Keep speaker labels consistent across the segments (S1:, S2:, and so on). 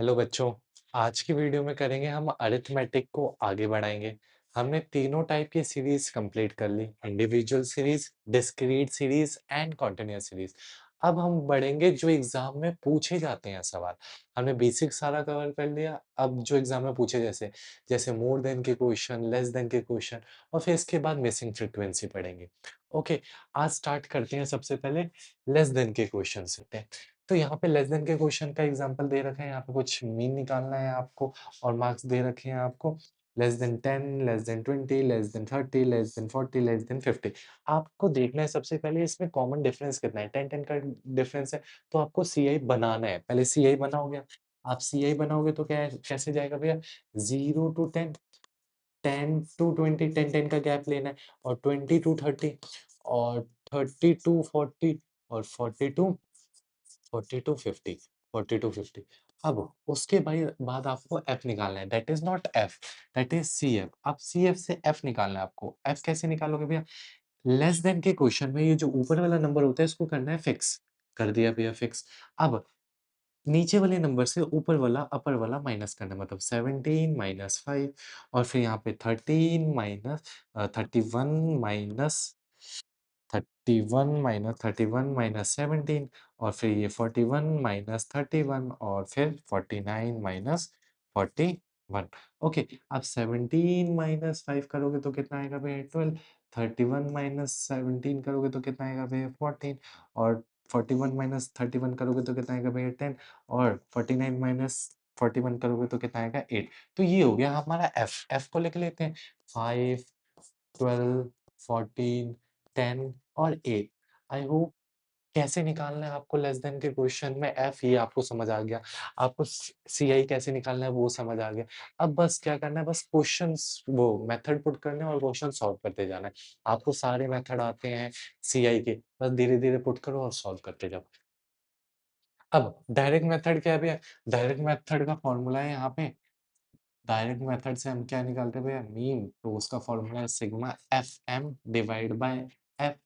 S1: Hello बच्चों, आज की वीडियो में करेंगे हम अरिथमेटिक को आगे बढ़ाएंगे। हमने तीनों टाइप की सीरीज कंप्लीट कर ली, individual series, discrete series and continuous series. अब हम बढ़ेंगे जो एग्जाम में पूछे जाते हैं सवाल। हमने बेसिक सारा कवर कर लिया। अब जो एग्जाम में पूछे जैसे जैसे मोर देन के क्वेश्चन, लेस देन के क्वेश्चन और फिर इसके बाद मिसिंग फ्रीक्वेंसी पढ़ेंगे। ओके, आज स्टार्ट करते हैं। सबसे पहले लेस देन के क्वेश्चन से। तो यहाँ पे लेस देन के क्वेश्चन का एग्जांपल दे रखा है, यहाँ पे कुछ मीन निकालना है आपको और मार्क्स दे रखे हैं आपको। Less than 10, less than 20, less than 30, less than 40, less than 50। आपको देखना है सबसे पहले इसमें कॉमन डिफरेंस कितना है। 10-10 का डिफरेंस है तो आपको सीआई बनाना है। पहले सीआई बनाओगे। आप सीआई बनाओगे तो क्या है, कैसे जाएगा भैया? 0 टू 10, 10 टू 20, 10-10 का गैप लेना है और 20 टू 30 और 30 टू 40 और 40 टू 40 टू 50, 40 टू 50। अब उसके बाद आपको एफ निकालना है। That is not F, that is C F. अब सी एफ से एफ निकालना है आपको। एफ कैसे निकालोगे भैया? लेस देन के क्वेश्चन में ये जो ऊपर वाला नंबर होता है इसको करना है फिक्स। कर दिया भैया फिक्स। अब नीचे वाले नंबर से ऊपर वाला अपर वाला माइनस करना है, मतलब 17 माइनस 5 और फिर यहाँ पे 13 माइनस 31 माइनस 31 माइनस 17 और फिर ये 41 माइनस 31 और फिर 49 माइनस 41। ओके, अब 17 माइनस 5 करोगे तो कितना आएगा भैया? 12। 31 माइनस 17 करोगे तो कितना आएगा भैया? 14। और 41 माइनस 31 करोगे तो कितना आएगा भैया? 10। और 49 माइनस 41 करोगे तो कितना आएगा? 8। तो ये हो गया हमारा एफ। एफ को लिख लेते हैं। 5, 12, 14, 10 और 8। आई होप कैसे निकालना है आपको लेस देन के क्वेश्चन में एफ, ये आपको समझ आ गया। आपको सीआई कैसे निकालना है वो समझ आ गया। अब बस क्या करना है, बस क्वेश्चंस वो मेथड पुट करने हैं और क्वेश्चन सॉल्व करते जाना है। आपको सारे मेथड आते हैं सीआई के, बस धीरे धीरे पुट करो और सॉल्व करते जाओ। अब डायरेक्ट मेथड क्या है भैया? डायरेक्ट मेथड का फॉर्मूला है यहाँ पे। डायरेक्ट मेथड से हम क्या निकालते हैं भैया? मीन। तो उसका फॉर्मूला है sigma F M divide by F.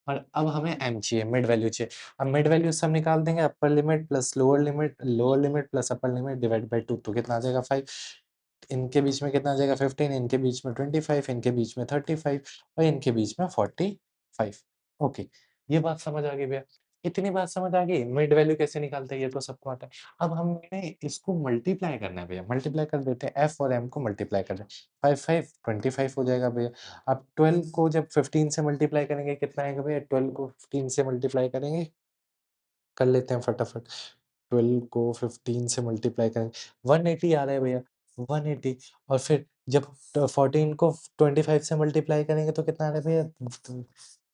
S1: और अब हमें एम चाहिए, मिड वैल्यू चाहिए। अब मिड वैल्यू से हम निकाल देंगे upper limit plus lower limit plus upper limit divide by 2। तो कितना आ जाएगा? 5। इनके बीच में कितना आ जाएगा? 15। इनके बीच में 25। इनके बीच में 35 और इनके बीच में 45। ओके, ये बात समझ आ गई भैया। इतनी बात समझ आ गई। मिड वैल्यू कैसे निकालते हैं ये तो सबको आता है। अब हमें इसको मल्टीप्लाई करना है भैया। मल्टीप्लाई कर देते हैं, एफ और एम को मल्टीप्लाई कर दें। 5 5 25 हो जाएगा भैया। अब 12 को जब 15 से मल्टीप्लाई करेंगे कितना आएगा भैया? 12 को 15 से मल्टीप्लाई करेंगे, कर लेते हैं फटाफट। 12 को 15 से मल्टीप्लाई करेंगे, 180 आ रहा है भैया। 180। और फिर जब 14 को 25 से मल्टीप्लाई करेंगे तो कितना आ रहा है भैया?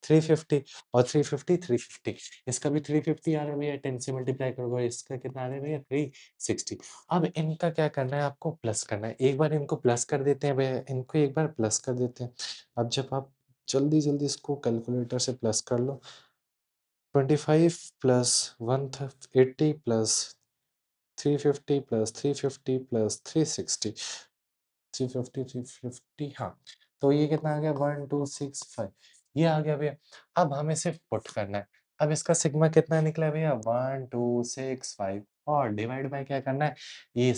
S1: 350। और 350 350, इसका भी 350 आ रहा है भैया। 10 से मल्टीप्लाई करोगे इसका कितना आ रहा है भैया? 360। अब इनका क्या करना है? आपको प्लस करना है। एक बार इनको प्लस कर देते हैं भैया, इनको एक बार प्लस कर देते हैं। अब जब आप जल्दी जल्दी इसको कैलकुलेटर से प्लस कर लो। 25 प्लस 180 प्लस 350 प्लस 350 प्लस 360, 350 350, हाँ। तो ये कितना आ गया? 1265। ये आ गया भैया। अब हमें सिर्फ पुट करना है। अब इसका सिग्मा कितना निकला भैया? 1265 और डिवाइड बाय क्या करना है? ये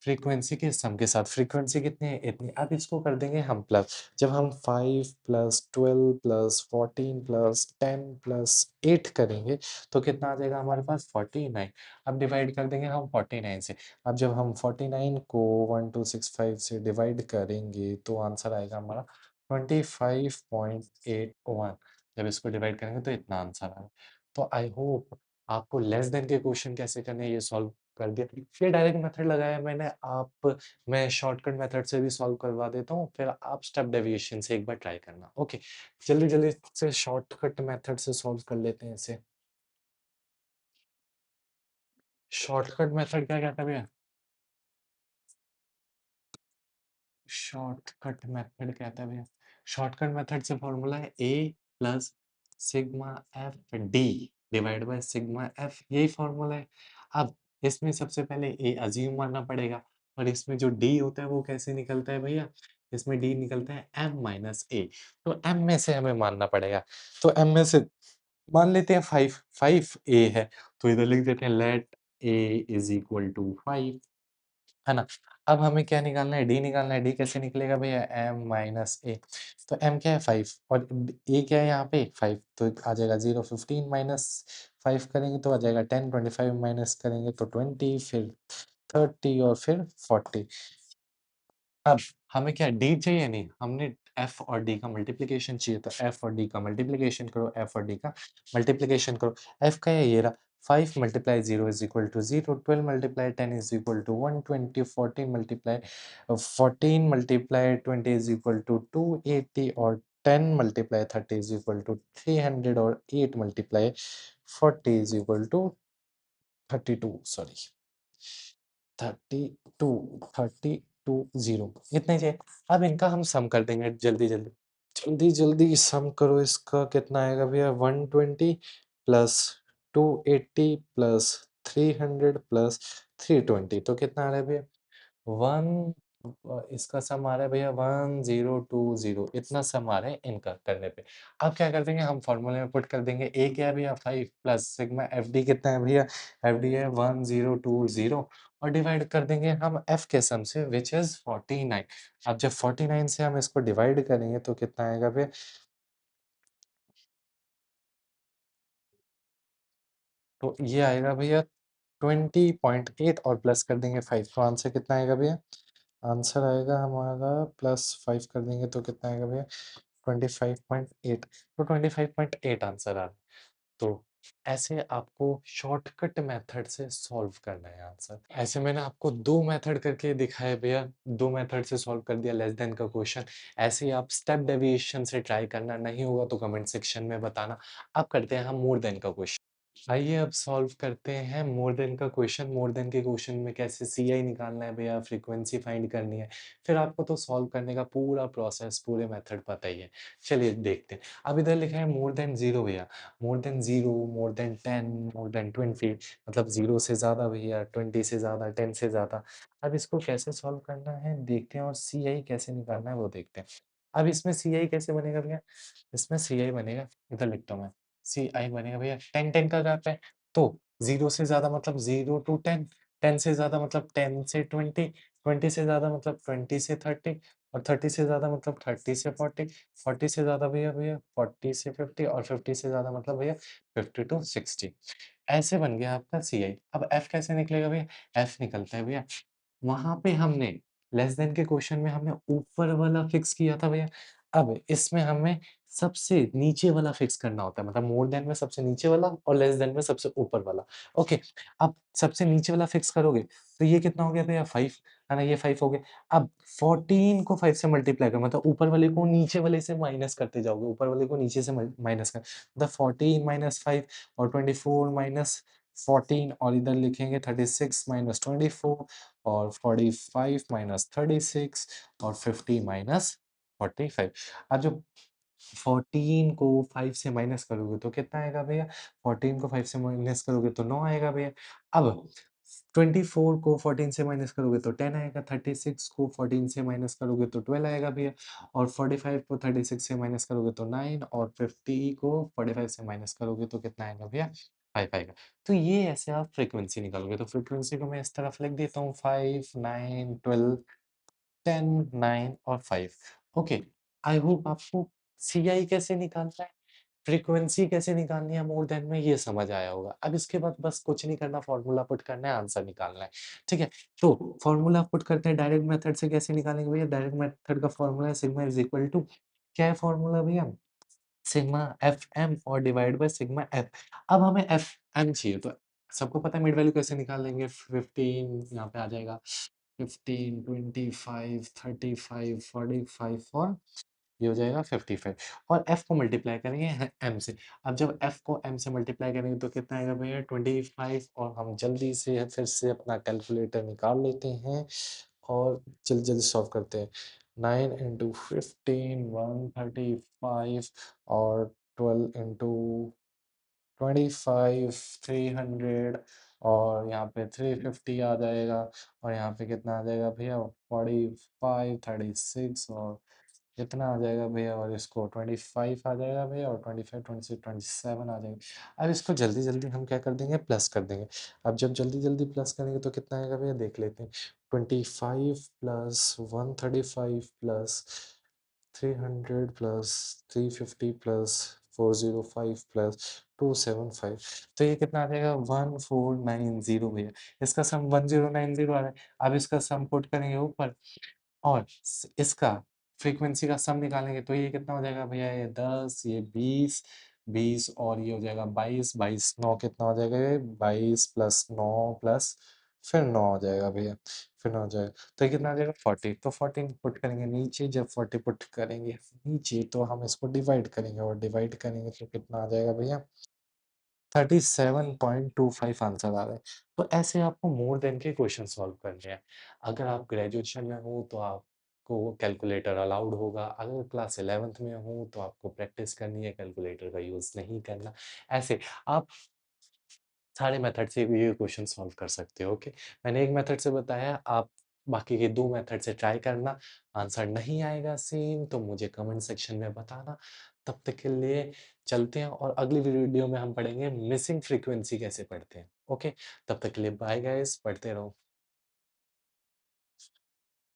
S1: फ्रीक्वेंसी के सम के साथ। फ्रीक्वेंसी कितनी है? इतनी। अब इसको कर देंगे हम प्लस। जब हम 5 प्लस 12 प्लस 14 प्लस 10 प्लस 8 करेंगे तो कितना आ जाएगा हमारे पास? 49। अब डिवाइड कर देंगे हम 49 से। अब जब हम 49 को 1265 से डिवाइड करेंगे तो आंसर आएगा हमारा 25.81। जब इसको डिवाइड करेंगे तो इतना आंसर आएगा। तो आई होप आपको लेस देन के क्वेश्चन कैसे करने हैं ये सॉल्व कर दिया। ये डायरेक्ट मेथड लगाया मैंने। आप मैं शॉर्टकट मेथड से भी सॉल्व करवा देता हूँ, फिर आप स्टेप डेविएशन से एक बार ट्राई करना। ओके, जल्दी जल्दी से शॉर्टकट मेथड से सॉल्व कर लेते हैं इसे। शॉर्टकट मेथड क्या कहता है भैया? शॉर्टकट मेथड कहता है भैया। शॉर्टकट मेथड से फॉर्मूला है A plus sigma F D divide by sigma F, यही फॉर्मूला है। अब इसमें सबसे पहले ए अज्यूम मानना पड़ेगा। और इसमें जो डी होता है वो कैसे निकलता है भैया? इसमें डी निकलता है एम माइनस ए। तो एम में से हमें मानना पड़ेगा। तो एम में से मान लेते हैं 5। 5 ए है तो इधर लिख देते हैं let A is equal to 5। है ना? अब हमें क्या निकालना है? डी निकालना है। डी कैसे निकलेगा भैया? m माइनस ए। तो m क्या है? 5 और ए क्या है यहाँ पे? 5 तो आ जाएगा 0। 15 माइनस 5 करेंगे तो आ जाएगा 10। 25 माइनस करेंगे तो 20, फिर 30 और फिर 40। अब हमें क्या डी चाहिए? नहीं, हमने एफ और डी का मल्टीप्लिकेशन चाहिए, तो एफ और डी का मल्टीप्लिकेशन करो, एफ और डी का मल्टीप्लिकेशन करो। एफ का है ये रहा, 5 multiply 0 is equal to 0, 12 multiply 10 is equal to 120, 14 multiply 20 is equal to 280, और 10 मल्टीप्लाई 30 इज इक्वल टू 300, और 8 multiply 40 is equal to 32, sorry 32, 32 0 इतना ही चाहिए। अब इनका हम सम कर देंगे जल्दी जल्दी। जल्दी जल्दी सम करो, इसका कितना आएगा भैया? 120 प्लस 280 प्लस 300 प्लस 320, तो कितना आ रहा है भैया? वन इसका सम आ रहा है भैया 1020, इतना सम आ रहा है इनका करने पे। अब क्या कर देंगे हम? फॉर्मूले में पुट कर देंगे। ए क्या है भैया? 5 प्लस सिग्मा एफ डी कितना है भैया? एफ डी है 1020, और डिवाइड कर देंगे हम एफ के सम से, विच इज 49। अब जब 49 से हम इसको डिवाइड करेंगे तो कितना आएगा भैया? तो ये आएगा भैया 20.8, और प्लस कर देंगे 5, तो आंसर कितना आएगा भैया? आंसर आएगा हमारा प्लस 5 कर देंगे तो कितना आएगा भैया? 25.8। तो 25.8 आंसर आ रहा है। तो ऐसे आपको शॉर्टकट मेथड से सॉल्व करना है आंसर। ऐसे मैंने आपको 2 मेथड करके दिखाए भैया, 2 मेथड से सॉल्व कर दिया लेस देन का क्वेश्चन। ऐसे ही आप स्टेप डेविएशन से ट्राई करना, नहीं होगा तो कमेंट सेक्शन में बताना। अब करते हैं हम मोर देन का क्वेश्चन। आइए अब सॉल्व करते हैं मोर देन का क्वेश्चन। मोर देन के क्वेश्चन में कैसे सीआई निकालना है भैया, फ्रीक्वेंसी फाइंड करनी है। फिर आपको तो सॉल्व करने का पूरा प्रोसेस, पूरे मेथड पता ही है। चलिए देखते हैं। अब इधर लिखा है मोर देन 0 भैया। More than 0, more than 10, more than 20, मतलब 0 से ज़्यादा भैया, 20 से ज़्यादा, 10 से ज़्यादा। अब इसको कैसे सॉल्व करना है देखते हैं, और सीआई कैसे निकालना है वो देखते हैं। अब इसमें सीआई कैसे बनेगा भैया? इसमें सीआई बनेगा, इधर लिखता हूँ मैं। सी आई बनेगा भैया, 10 10 का गैप है, तो 0 से ज़्यादा मतलब 0 टू 10, 10 से ज़्यादा मतलब 10 से 20, 20 से ज़्यादा मतलब 20 से 30, और 30 से ज़्यादा मतलब 30 से 40, 40 से ज़्यादा भैया भैया 40 से 50, और 50 से ज़्यादा मतलब भैया 50 टू 60। ऐसे बन गया आपका सी आई। अब एफ कैसे निकलेगा भैया? एफ निकलता है भैया, वहाँ पे हमने लेस देन के क्वेश्चन में हमने ऊपर वाला फिक्स किया था भैया। अब इसमें हमें सबसे नीचे वाला फिक्स करना होता है, मतलब मोर देन में सबसे नीचे वाला और लेस देन में सबसे ऊपर वाला। ओके, अब सबसे नीचे वाला फिक्स करोगे तो ये कितना हो गया भैया? 5, है ना? ये 5 हो गया। अब 14 को 5 से मल्टीप्लाई करो, मतलब ऊपर वाले को नीचे वाले से माइनस करते जाओगे, ऊपर वाले को नीचे से माइनस कर, मतलब 14 माइनस 5, और 24 माइनस 14, और इधर लिखेंगे 36 माइनस 24, और 45 माइनस 36, और 50 माइनस 45। अब जो 14 को 5 से माइनस करोगे तो कितना आएगा भैया? 14 को 5 से माइनस करोगे तो 9 आएगा भैया। अब 24 को 14 से माइनस करोगे तो 10 आएगा, 36 को 14 से माइनस करोगे तो 12 आएगा भैया, और 45 को 36 से माइनस करोगे तो 9, और 50 को 45 से माइनस करोगे तो कितना आएगा भैया? 5 आएगा। तो ये ऐसे आप फ्रीक्वेंसी निकालोगे, तो फ्रीक्वेंसी को मैं इस तरफ लिख देता हूँ, 5, 9, 12, 10, 9 और 5। ओके, आई होप आपको सीआई कैसे निकालना है, फ्रीक्वेंसी कैसे निकालनी है मोर देन में, ये समझ आया होगा। अब इसके बाद बस कुछ नहीं करना, फॉर्मूला पुट करना है, आंसर निकालना है। ठीक है? तो फॉर्मूला पुट करते हैं डायरेक्ट मेथड से। कैसे निकालेंगे भैया? डायरेक्ट मेथड का फॉर्मूला है सिग्मा इज इक्वल टू, क्या है फॉर्मूला भैया? सिग्मा एफ एम और डिवाइड बाय सिग्मा एफ। अब हमें एफ एम चाहिए, तो सबको पता है मिड वैल्यू कैसे निकालेंगे? 15 यहाँ पे आ जाएगा, 15, 25, 35, 45, और ये हो जाएगा 55, और f को मल्टीप्लाई करेंगे m से। अब जब f को m से मल्टीप्लाई करेंगे तो कितना आएगा भैया? 25, और हम जल्दी से फिर से अपना कैलकुलेटर निकाल लेते हैं और जल्दी जल्दी सॉल्व करते हैं। 9 इंटू 15 135, और 12 इंटू 25 300, और यहाँ पे 350 आ जाएगा, और यहाँ पे कितना आ जाएगा भैया? 45, 36, और इतना आ जाएगा भैया और इसको 25 आ जाएगा भैया और 25, 26, 27 आ जाएगा। अब इसको जल्दी-जल्दी हम क्या कर देंगे प्लस कर देंगे। अब जब जल्दी-जल्दी प्लस करेंगे तो कितना आएगा भैया देख लेते हैं। 25 plus 135 plus 300 plus 350 plus 405 plus 275 तो ये कितना आ जाएगा 1490 भैया। इसका सम 1090 आ रहा है। अब इसका सम पुट करेंगे ऊपर और इसका फ्रीक्वेंसी का सम निकालेंगे तो ये कितना हो जाएगा भैया ये 10 ये 20 20 और ये हो जाएगा 22 22 9 कितना हो जाएगा ये 22 प्लस 9 प्लस फिर 9 हो जाएगा भैया फिर 9 हो जाएगा तो ये कितना आ जाएगा 40 तो 14 पुट करेंगे नीचे जब 40 पुट करेंगे नीचे तो हम इसको डिवाइड करेंगे और डिवाइड करेंगे तो कितना आ जाएगा भैया 37.25 आंसर आ रहा है। तो ऐसे आपको मोर देन के क्वेश्चन सॉल्व करने हैं। अगर आप ग्रेजुएशन में हो तो आपको कैलकुलेटर अलाउड होगा, अगर क्लास 11th में हो तो आपको प्रैक्टिस करनी है, कैलकुलेटर का यूज़ नहीं करना। ऐसे आप सारे मेथड से भी ये क्वेश्चन सॉल्व कर सकते हो, ओके। मैंने एक मेथड से बताया, आप बाकी के 2 मेथड से ट्राई करना। आंसर नहीं आएगा सेम तो मुझे कमेंट सेक्शन में बताना। तब तक के लिए चलते हैं और अगली वीडियो में हम पढ़ेंगे मिसिंग फ्रीक्वेंसी कैसे पढ़ते हैं, ओके। तब तक के लिए बाय गाइस, पढ़ते रहो।